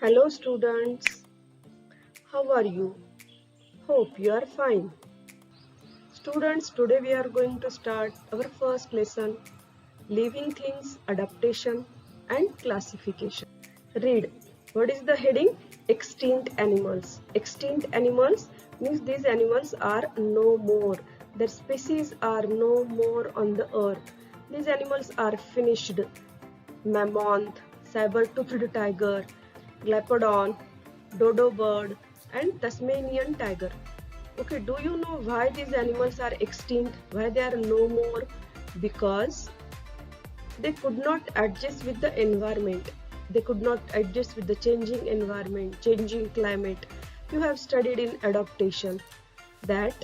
Hello students, how are you? Hope you are fine. Students, today we are going to start our first lesson, Living Things, Adaptation and Classification. Read. What is the heading? Extinct animals. Extinct animals means these animals are no more. Their species are no more on the earth. These animals are finished. Mammoth, saber-toothed tiger, Glypodon, dodo bird and Tasmanian tiger. Okay, do you know why these animals are extinct? Why they are no more? Because they could not adjust with the environment. They could not adjust with the changing environment, changing climate. You have studied in adaptation that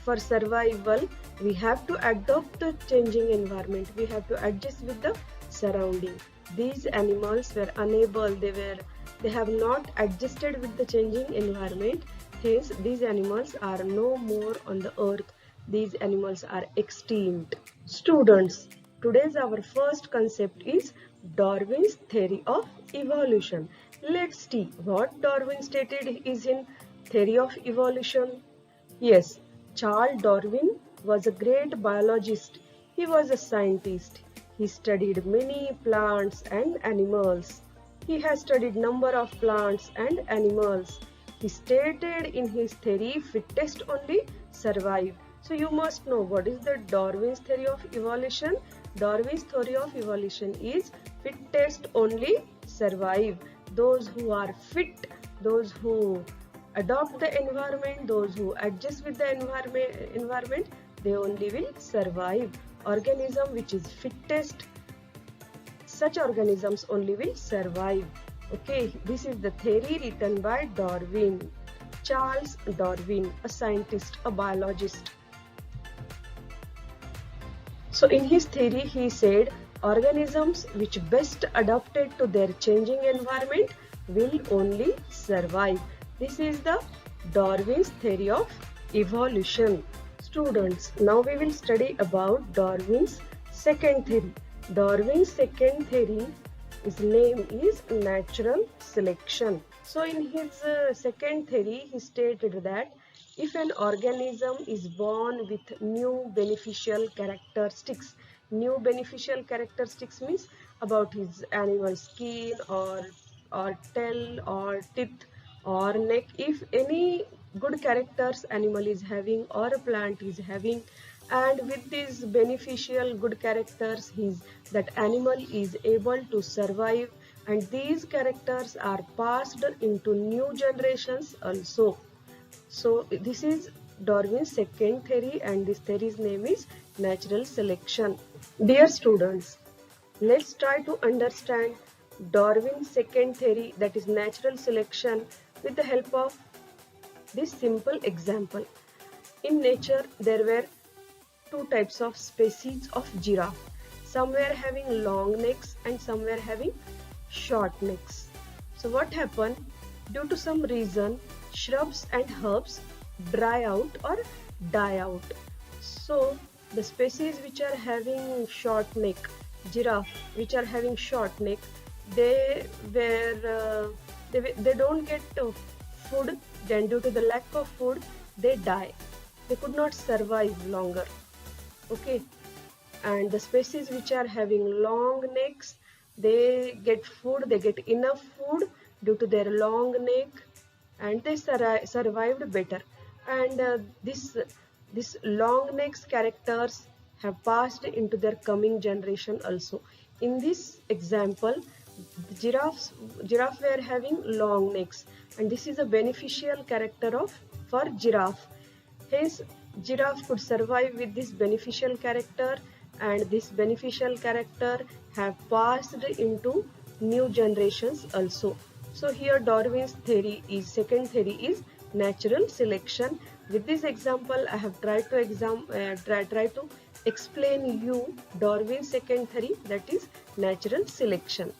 for survival we have to adopt the changing environment. We have to adjust with the surrounding. These animals were unable, they have not adjusted with the changing environment. Hence these animals are no more on the earth. These animals are extinct. Students, today's our first concept is Darwin's theory of evolution. Let's see what Darwin stated is in theory of evolution. Yes, Charles Darwin was a great biologist. He was a scientist. He studied many plants and animals. He has studied number of plants and animals. He stated in his theory, fittest only survive. So you must know what is the Darwin's theory of evolution. Darwin's theory of evolution is fittest only survive. Those who are fit, those who adopt the environment, those who adjust with the environment, they only will survive. Organism which is fittest, such organisms only will survive. Okay, this is the theory written by Darwin. Charles Darwin, a scientist, a biologist. So in his theory he said organisms which best adapted to their changing environment will only survive. This is the Darwin's theory of evolution. Students, now we will study about Darwin's second theory. Darwin's second theory, his name is natural selection. So in his second theory, he stated that if an organism is born with new beneficial characteristics means about his animal skin or tail or teeth or neck. If any good characters animal is having or a plant is having, and with these beneficial good characters that animal is able to survive, and these characters are passed into new generations also. So this is Darwin's second theory, and this theory's name is natural selection. Dear students, let's try to understand Darwin's second theory, that is natural selection, with the help of this simple example. In nature, there were two types of species of giraffe. Some were having long necks and some were having short necks. So what happened? Due to some reason, shrubs and herbs dry out or die out. So the species which are having short neck, giraffe which are having short neck, they don't get food. Then due to the lack of food, they die. They could not survive longer. Okay, and the species which are having long necks, they get food, they get enough food due to their long neck, and they survived better. And this long necks characters have passed into their coming generation also. In this example, the giraffe were having long necks, and this is a beneficial character for giraffe. Hence, giraffe could survive with this beneficial character, and this beneficial character have passed into new generations also. So here Darwin's theory is, second theory is natural selection. With this example, I have tried to explain you Darwin's second theory, that is natural selection.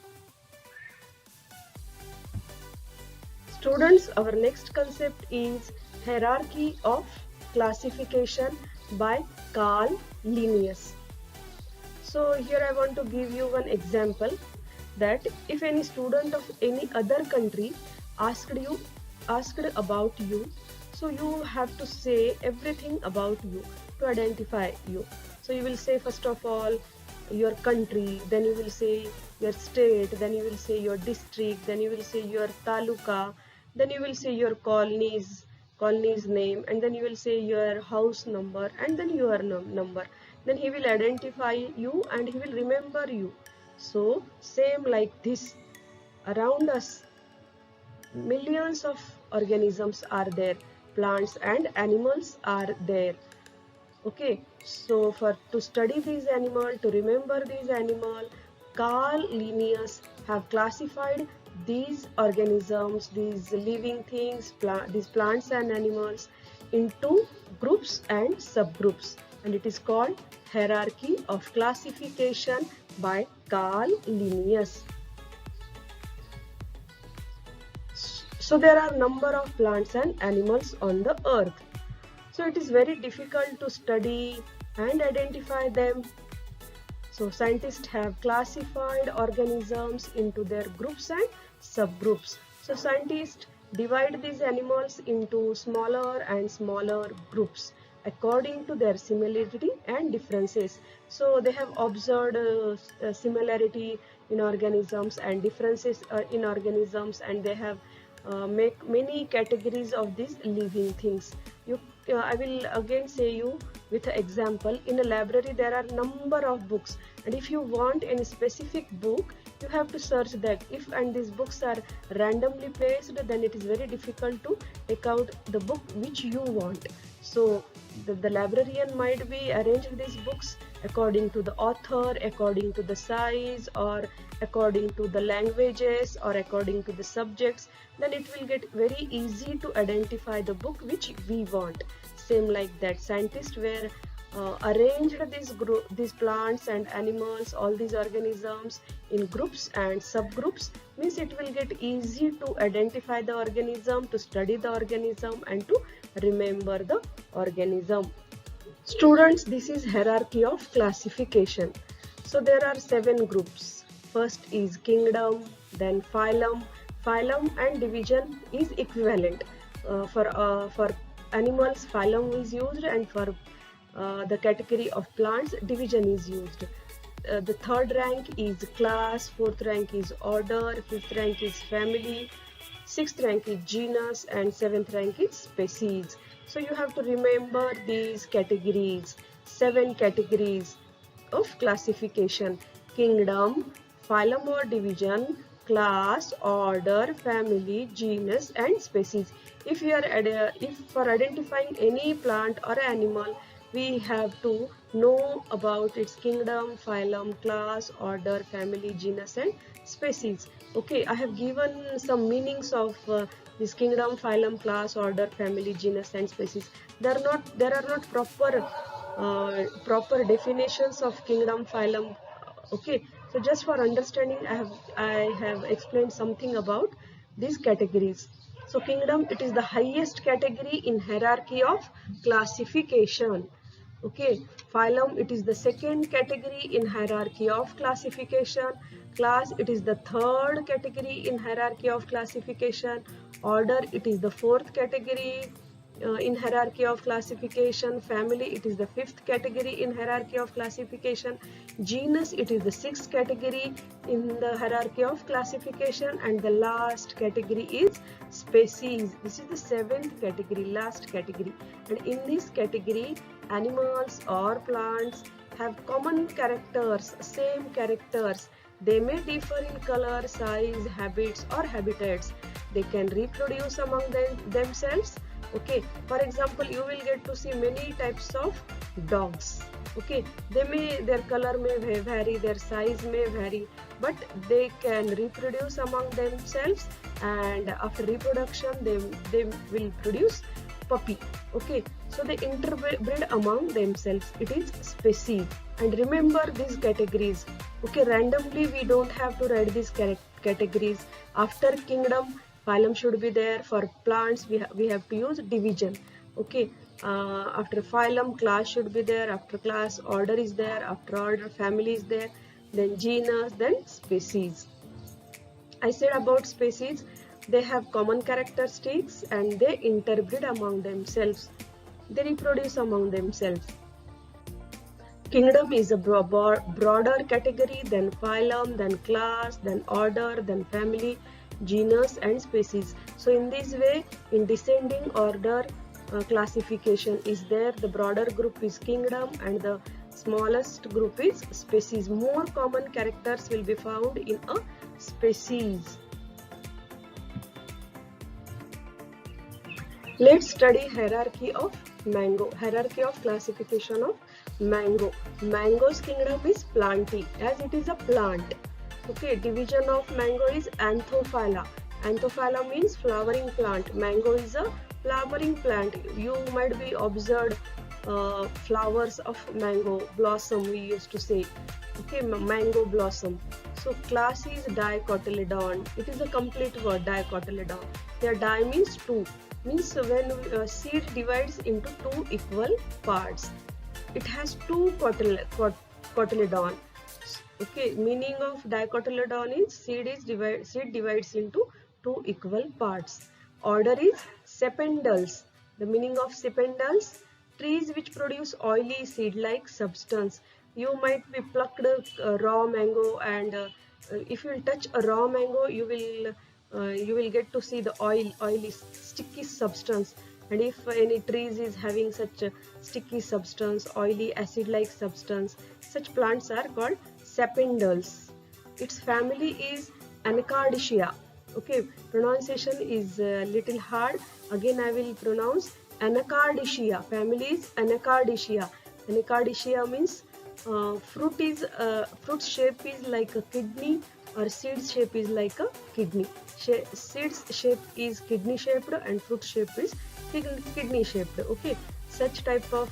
Students, our next concept is hierarchy of classification by Carl Linnaeus. So here I want to give you one example. that if any student of any other country asked about you, so you have to say everything about you to identify you. So you will say first of all your country, then you will say your state, then you will say your district, then you will say your taluka, then you will say your colony's name, and then you will say your house number, and then your number. Then he will identify you and he will remember you. So same like this, around us millions of organisms are there, plants and animals are there. Okay, so for to study these animal, to remember these animal, Carl Linnaeus have classified these organisms, these living things, these plants and animals into groups and subgroups, and it is called hierarchy of classification by Carl Linnaeus. So there are number of plants and animals on the earth. So it is very difficult to study and identify them. So scientists have classified organisms into their groups and subgroups. So scientists divide these animals into smaller and smaller groups according to their similarity and differences. So they have observed similarity in organisms and differences in organisms, and they have make many categories of these living things. I will again say you with an example. In a library there are number of books, and if you want any specific book, you have to search that. If and these books are randomly placed, then it is very difficult to take out the book which you want. So the librarian might be arranged these books according to the author, according to the size, or according to the languages, or according to the subjects. Then it will get very easy to identify the book which we want. Same like that, scientists were arranged these plants and animals, all these organisms in groups and subgroups, means it will get easy to identify the organism, to study the organism, and to remember the organism. Students, this is hierarchy of classification. So there are 7 groups. First is kingdom, then phylum. Phylum and division is equivalent. For animals, phylum is used, and for the category of plants, division is used. The third rank is class, fourth rank is order, fifth rank is family, sixth rank is genus, and seventh rank is species. So you have to remember these categories, 7 categories of classification: kingdom, phylum or division, class, order, family, genus, and species. If for identifying any plant or animal, we have to know about its kingdom, phylum, class, order, family, genus, and species. Okay, I have given some meanings of this kingdom, phylum, class, order, family, genus, and species. There are not proper definitions of kingdom, phylum. Okay, so just for understanding, I have explained something about these categories. So kingdom, it is the highest category in hierarchy of classification. Okay, phylum, it is the second category in hierarchy of classification. Class, it is the third category in hierarchy of classification. Order, it is the fourth category in hierarchy of classification. Family, it is the fifth category in hierarchy of classification. Genus, it is the sixth category in the hierarchy of classification, and the last category is species. This is the seventh category, last category, and in this category, animals or plants have common characters, same characters. They may differ in color, size, habits, or habitats. They can reproduce among themselves. Okay, for example, you will get to see many types of dogs. Okay, their color may vary, their size may vary, but they can reproduce among themselves, and after reproduction they will produce puppy. Okay, so they interbreed among themselves. It is species. And remember these categories. Okay, randomly we don't have to write these categories. After kingdom, phylum should be there. For plants, we have to use division. Okay, after phylum, class should be there. After class, order is there. After order, family is there. Then genus, then species. I said about species, they have common characteristics and they interbreed among themselves. They reproduce among themselves. Kingdom is a broader category than phylum, than class, than order, than family, genus and species. So in this way, in descending order, classification is there. The broader group is kingdom and the smallest group is species. More common characters will be found in a species. Let's study hierarchy of mango. Hierarchy of classification of mango. Mango's kingdom is plantae, as it is a plant. Okay, division of mango is Anthophylla. Anthophylla means flowering plant. Mango is a flowering plant. You might be observed flowers of mango blossom, we used to say. Okay, mango blossom. So class is Dicotyledon. It is a complete word, Dicotyledon. Their di means two. Means when seed divides into two equal parts. It has two cotyledon. Okay, meaning of dicotyledon is seed divides into two equal parts. Order is Sependals. The meaning of Sependals, trees which produce oily seed-like substance. You might be plucked raw mango, and if you will touch a raw mango, you will get to see the oily sticky substance. And if any trees is having such a sticky substance, oily acid-like substance, such plants are called sapindals. Its family is Anacardiaceae. Okay, pronunciation is a little hard. Again, I will pronounce Anacardiaceae. Family is Anacardiaceae. Anacardiaceae means fruit shape is like a kidney, or seed shape is like a kidney. Seeds shape is kidney shaped and fruit shape is kidney shaped. Okay, such type of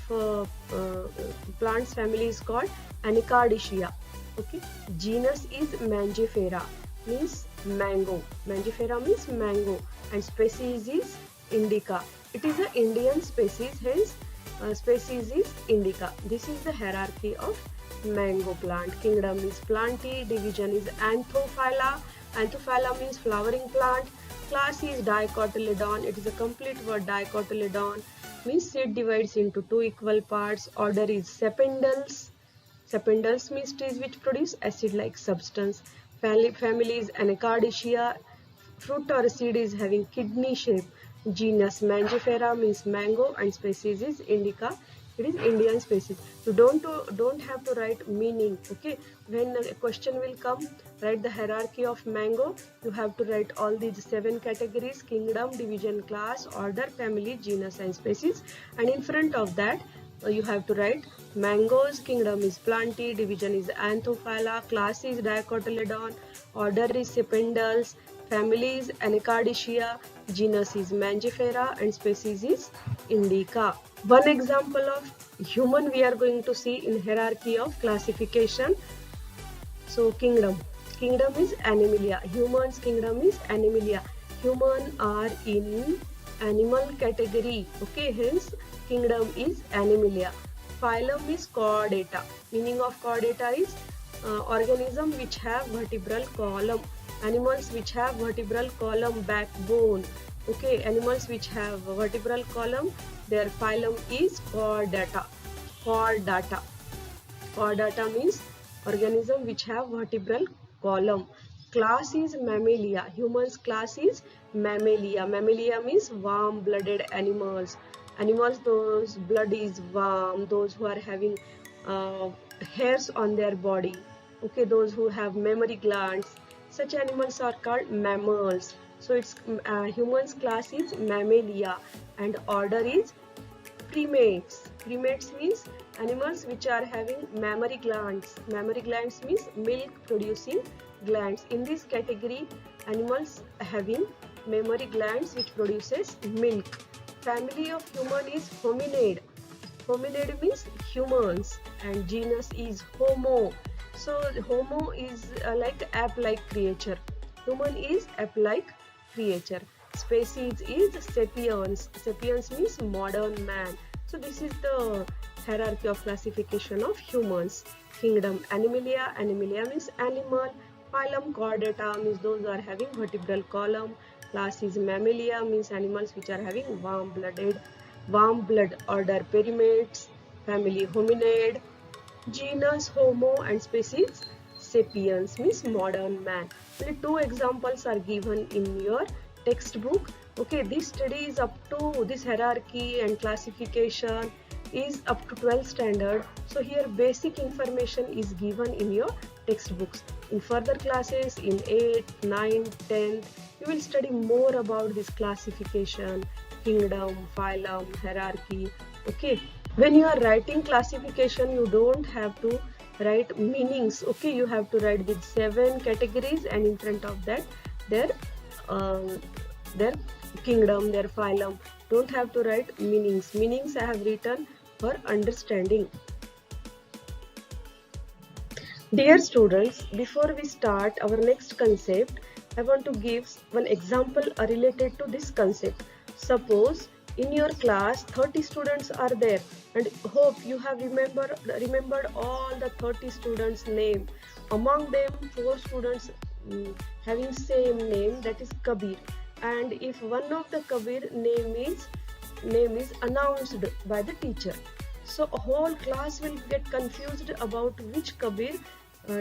plants family is called Anacardiaceae. Okay, genus is Mangifera, means mango. Mangifera means mango, and species is Indica. It is an Indian species, hence species is Indica. This is the hierarchy of mango plant. Kingdom is Plantae, division is Anthophylla. Anthophylla means flowering plant. Class is Dicotyledon. It is a complete word, Dicotyledon. Means seed divides into two equal parts. Order is Sependals. Sependals means trees which produce acid-like substance. Family is Anacardiaceae. Fruit or seed is having kidney shape. Genus Mangifera means mango, and species is Indica. It is Indian species. You don't have to write meaning. Okay, when a question will come, write the hierarchy of mango. You have to write all these 7 categories: kingdom, division, class, order, family, genus and species. And in front of that you have to write mango's kingdom is Plantae, division is Anthophylla, class is Dicotyledon, order is Sependals, family is Anacardiaceae, genus is Mangifera and species is Indica. One example of human we are going to see in hierarchy of classification. So kingdom. Kingdom is Animalia. Human's kingdom is Animalia. Human are in animal category. Okay, hence kingdom is Animalia. Phylum is Chordata. Meaning of Chordata is organism which have vertebral column. Animals which have vertebral column, backbone. Okay, animals which have vertebral column, their phylum is Chordata. Chordata. Chordata means organism which have vertebral column. Class is Mammalia. Humans class is Mammalia. Mammalia means warm-blooded animals. Animals those blood is warm. Those who are having hairs on their body. Okay, those who have mammary glands. Such animals are called mammals. So it's humans class is Mammalia, and order is Primates. Primates means animals which are having mammary glands. Mammary glands means milk producing glands. In this category, animals having mammary glands which produces milk. Family of human is Hominid. Hominid means humans, and genus is Homo. So Homo is like ape-like creature. Human is ape-like creature. Species is Sapiens. Sapiens means modern man. So this is the hierarchy of classification of humans. Kingdom Animalia. Animalia means animal. Phylum Chordata means those are having vertebral column. Class is Mammalia means animals which are having warm blood. Order Primates. Family Hominid. Genus Homo and species Sapiens means modern man. Only two examples are given in your textbook. Okay, this study is up to this hierarchy and classification is up to 12th standard. So here basic information is given in your textbooks. In further classes in 8th, 9th, 10th, you will study more about this classification, kingdom, phylum, hierarchy. Okay, when you are writing classification, you don't have to write meanings. Okay, you have to write with 7 categories, and in front of that their um, their kingdom, their phylum. Don't have to write meanings I have written for understanding. Dear students, before we start our next concept, I want to give one example related to this concept. Suppose in your class 30 students are there, and hope you have remembered all the 30 students name. Among them 4 students having same name, that is Kabir, and if one of the Kabir name is announced by the teacher, so a whole class will get confused about which Kabir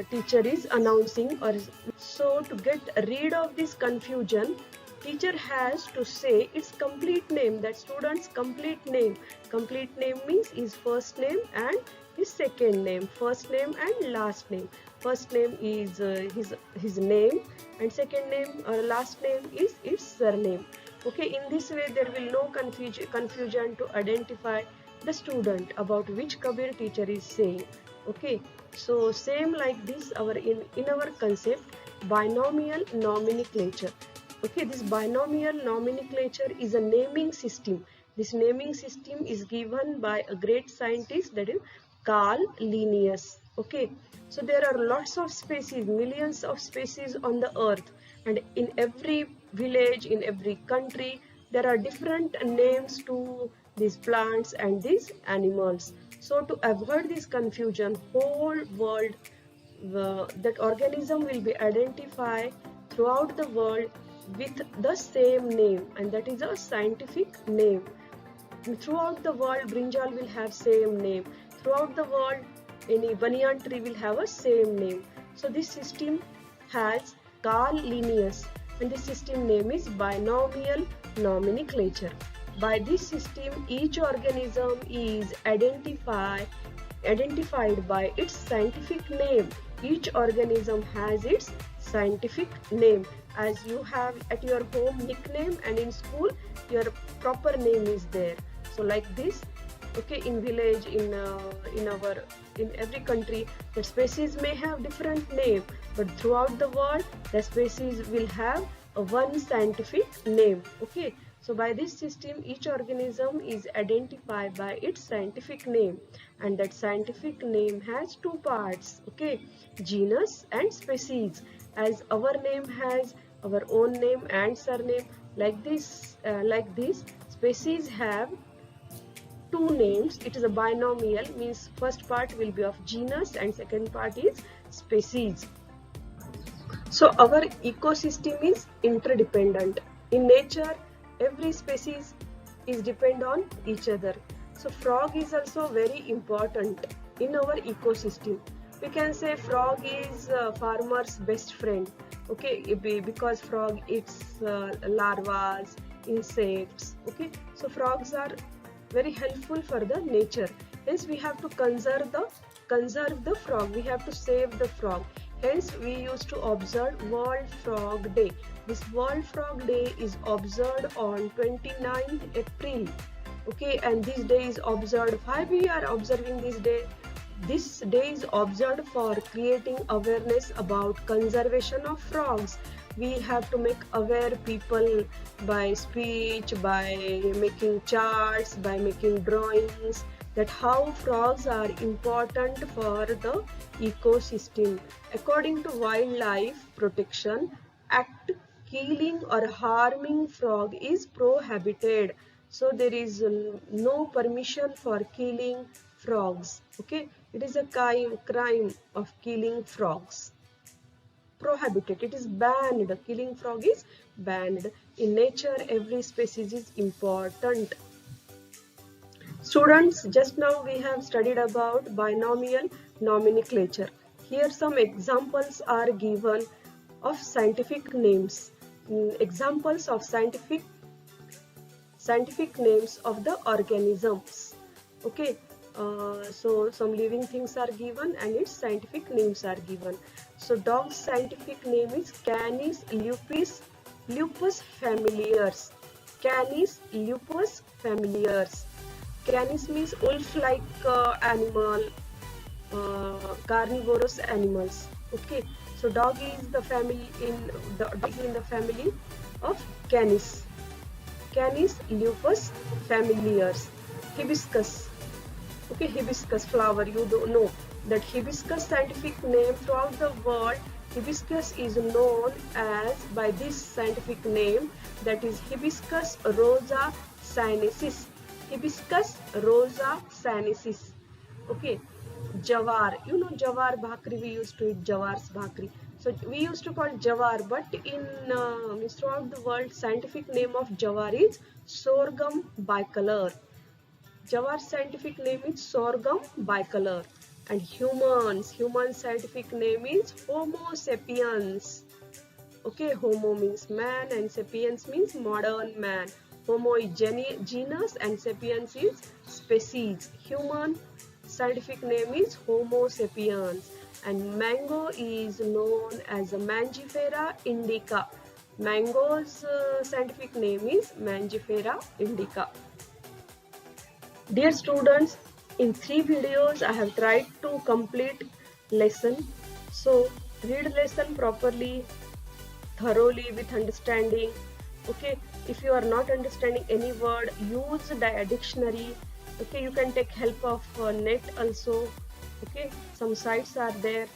teacher is announcing. Or so to get rid of this confusion, teacher has to say its complete name, that student's complete name. Complete name means his first name and his second name, first name and last name. First name is his name, and second name or last name is its surname. Okay, in this way there will no confusion to identify the student about which Kabir teacher is saying. Okay, so same like this in our concept binomial nomenclature. Okay, this binomial nomenclature is a naming system. This naming system is given by a great scientist, that is Carl Linnaeus. Okay, so there are lots of species, millions of species on the earth, and in every village, in every country, there are different names to these plants and these animals. So to avoid this confusion, whole world, that organism will be identified throughout the world with the same name, and that is a scientific name. Throughout the world, brinjal will have same name. Throughout the world, any banyan tree will have a same name. So this system has Carl Linnaeus, and this system name is binomial nomenclature. By this system, each organism is identified by its scientific name. Each organism has its scientific name. As you have at your home nickname, and in school your proper name is there. So like this, okay, in village, in every country, the species may have different name, but throughout the world the species will have a one scientific name. Okay, so by this system each organism is identified by its scientific name, and that scientific name has two parts. Okay, genus and species. As our name has our own name and surname, like this species have two names. It is a binomial, means first part will be of genus and second part is species. So our ecosystem is interdependent. In nature, every species is depend on each other. So frog is also very important in our ecosystem. We can say frog is farmer's best friend. Okay, because frog eats larvae, insects. Okay, so frogs are very helpful for the nature. Hence we have to conserve the frog. We have to save the frog. Hence we used to observe World Frog Day. This World Frog Day is observed on 29th April. Okay, and this day is observed. Why we are observing this day? This day is observed for creating awareness about conservation of frogs. We have to make aware people by speech, by making charts, by making drawings, that how frogs are important for the ecosystem. According to Wildlife Protection Act, killing or harming frog is prohibited. So there is no permission for killing frogs. Okay, it is a crime of killing frogs. prohibited. It is banned. Killing frog is banned. In nature, every species is important. Students, just now we have studied about binomial nomenclature. Here some examples are given of scientific names. Examples of scientific names of the organisms. Okay, so some living things are given and its scientific names are given. So dog's scientific name is Canis lupus familiaris. Canis lupus familiaris. Canis means wolf-like animal, carnivorous animals. Okay, so dog is the family in the family of Canis. Canis lupus familiaris. Hibiscus. Okay, hibiscus flower. You don't know that hibiscus scientific name throughout the world. Hibiscus is known as by this scientific name, that is Hibiscus rosa sinensis. Hibiscus rosa sinensis. Okay, jawar. You know jawar bhakri. We used to eat jawar's bhakri. So we used to call jawar, but in throughout the world, scientific name of jawar is sorghum bicolor. Jawar scientific name is sorghum bicolor. And human scientific name is Homo sapiens. Okay, Homo means man and sapiens means modern man. Homo is genus and sapiens is species. Human scientific name is Homo sapiens. And mango is known as a Mangifera indica. Mango's scientific name is Mangifera indica. Dear students, in 3 videos I have tried to complete lesson. So read lesson properly, thoroughly with understanding. Okay, if you are not understanding any word, use the dictionary. Okay, you can take help of net also. Okay, some sites are there.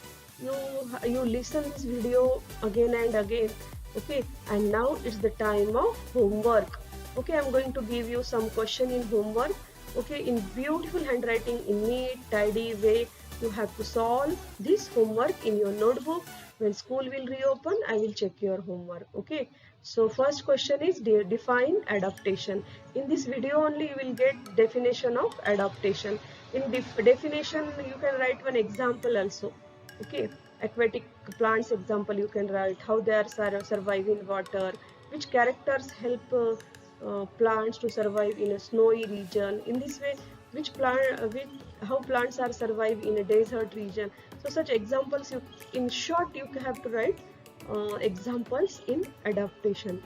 You listen this video again and again. Okay, and now it's the time of homework. Okay, I'm going to give you some question in homework. Okay, in beautiful handwriting, in neat, tidy way, you have to solve this homework in your notebook. When school will reopen, I will check your homework. Okay, so first question is define adaptation. In this video only you will get definition of adaptation. In definition you can write one example also. Okay, aquatic plants example you can write, how they are survive in water, which characters help plants to survive in a snowy region. In this way, how plants are survive in a desert region. So such examples, in short you have to write examples in adaptation.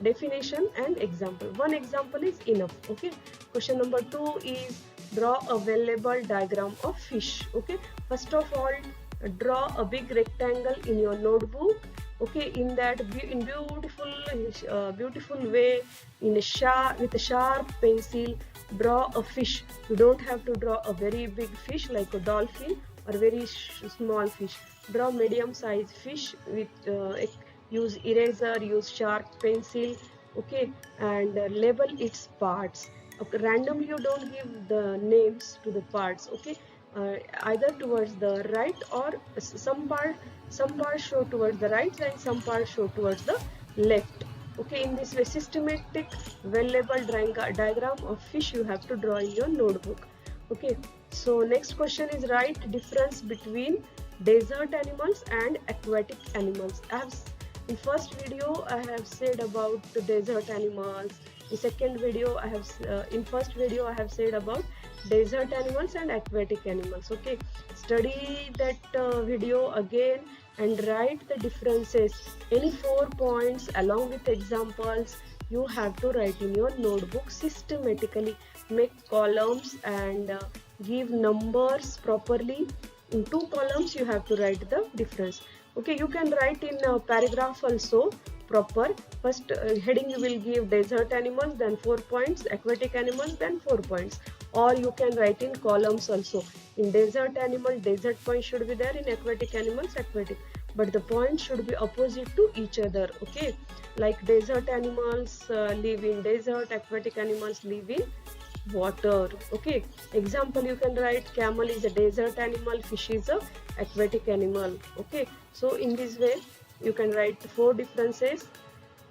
Definition and example. One example is enough. Okay, question number 2 is draw a well-labeled diagram of fish. Okay, first of all, draw a big rectangle in your notebook. Okay, in that in beautiful way, with a sharp pencil, draw a fish. You don't have to draw a very big fish like a dolphin or very small fish. Draw medium size fish with use eraser, use sharp pencil. Okay, and label its parts. Okay, randomly you don't give the names to the parts. Okay, either towards the right or some parts show towards the right and some parts show towards the left. Okay, in this way, systematic well-labeled diagram of fish you have to draw in your notebook. Okay, so next question is write difference between desert animals and aquatic animals. In first video I have said about the desert animals. In second video in first video I have said about desert animals and aquatic animals. Okay, study that video again and write the differences. Any 4 points along with examples you have to write in your notebook systematically. Make columns and give numbers properly. In 2 columns you have to write the difference. Okay, you can write in a paragraph also proper. First heading you will give desert animals, then 4 points, aquatic animals, then 4 points. Or you can write in columns also. In desert animal, desert point should be there. In aquatic animals, aquatic. But the points should be opposite to each other. Okay, like desert animals live in desert, aquatic animals live in water. Okay, example you can write camel is a desert animal, fish is a aquatic animal. Okay, so in this way you can write four differences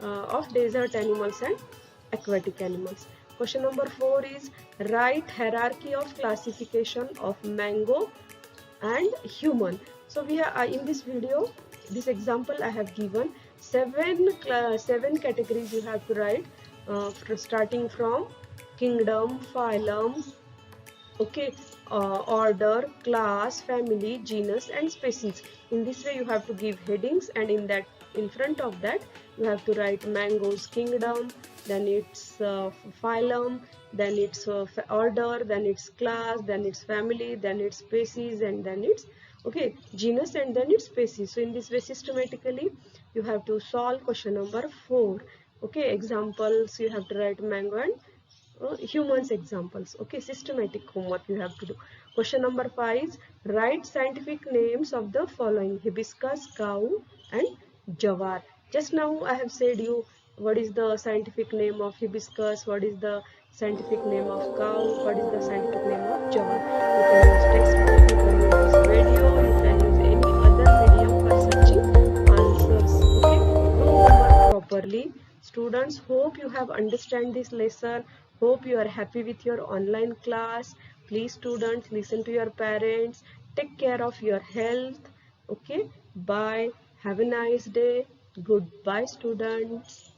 of desert animals and aquatic animals. Question number 4 is write hierarchy of classification of mango and human. So we are in this video, this example I have given seven categories you have to write, starting from kingdom, phylum, okay, order, class, family, genus and species. In this way you have to give headings, and in front of that you have to write mangoes kingdom, then its phylum, then its order, then its class, then its family, then its species, and then its okay genus, and then its species. So in this way systematically you have to solve question number 4. Okay, examples you have to write mango and humans examples. Okay, systematic homework you have to do. Question number 5 is write scientific names of the following: hibiscus, cow and jawar. Just now I have said you what is the scientific name of hibiscus, what is the scientific name of cow, what is the scientific name of jawar. You can use textbook, you can use this video, you can use any other medium for searching answers. Okay, do homework properly. Students, hope you have understand this lesson. Hope you are happy with your online class. Please students, listen to your parents. Take care of your health. Okay, bye. Have a nice day. Goodbye students.